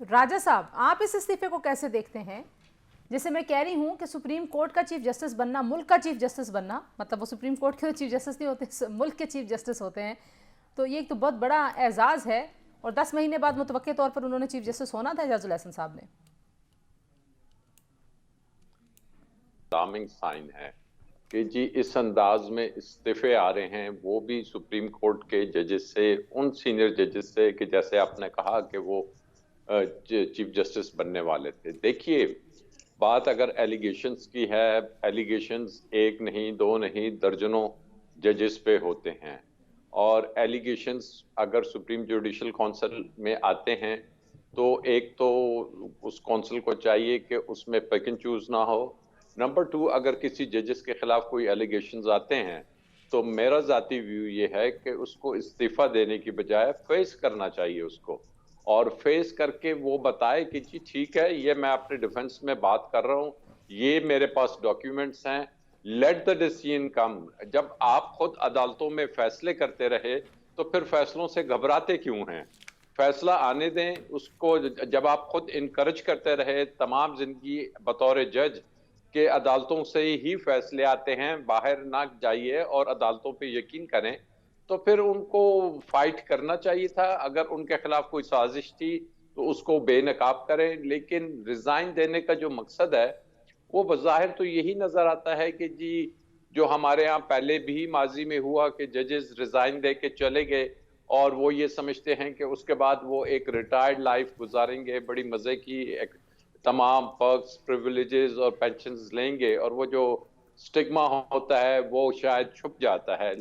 राजा साहब, आप इस इस्तीफे को कैसे देखते हैं? जैसे मैं कह रही हूँ कि सुप्रीम कोर्ट का चीफ जस्टिस बनना, मुल्क का चीफ जस्टिस बनना, मतलब वो सुप्रीम कोर्ट के चीफ जस्टिस नहीं होते, मुल्क के चीफ जस्टिस होते हैं, तो ये एक तो बहुत बड़ा एजाज़ है। और 10 महीने बाद मुतवक्के तौर पर उन्होंने चीफ जस्टिस होना था एजाजुल एहसन साहब ने। अलार्मिंग साइन है कि जी इस अंदाज में इस्तीफे आ रहे हैं, वो भी सुप्रीम कोर्ट के जजेस से, उन सीनियर जजेस से कि जैसे आपने कहा कि वो चीफ जस्टिस बनने वाले थे। देखिए, बात अगर एलिगेशंस की है, एलिगेशंस एक नहीं, दो नहीं, दर्जनों जजेस पे होते हैं। और एलिगेशंस अगर सुप्रीम जुडिशल काउंसिल में आते हैं तो एक तो उस काउंसिल को चाहिए कि उसमें पिक एंड चूज ना हो। नंबर टू, अगर किसी जजेस के खिलाफ कोई एलिगेशंस आते हैं तो मेरा जाती व्यू ये है कि उसको इस्तीफा देने की बजाय फेस करना चाहिए उसको, और फेस करके वो बताए कि जी ठीक है, ये मैं अपने डिफेंस में बात कर रहा हूँ, ये मेरे पास डॉक्यूमेंट्स हैं, लेट द डिसीजन कम। जब आप खुद अदालतों में फैसले करते रहे तो फिर फैसलों से घबराते क्यों हैं? फैसला आने दें उसको। जब आप खुद इनकरेज करते रहे तमाम जिंदगी बतौर जज के अदालतों से ही फैसले आते हैं, बाहर ना जाइए और अदालतों पे यकीन करें, तो फिर उनको फाइट करना चाहिए था। अगर उनके खिलाफ कोई साजिश थी तो उसको बेनकाब करें, लेकिन रिजाइन देने का जो मकसद है वो बज़ाहिर तो यही नजर आता है कि जी जो हमारे यहाँ पहले भी माजी में हुआ कि जजेस रिजाइन दे के चले गए और वो ये समझते हैं कि उसके बाद वो एक रिटायर्ड लाइफ गुजारेंगे, बड़ी मजे की, एक तमाम पर्क्स, प्रिविलेजेस और पेंशन्स लेंगे, और वो जो स्टिग्मा होता है वो शायद छुप जाता है।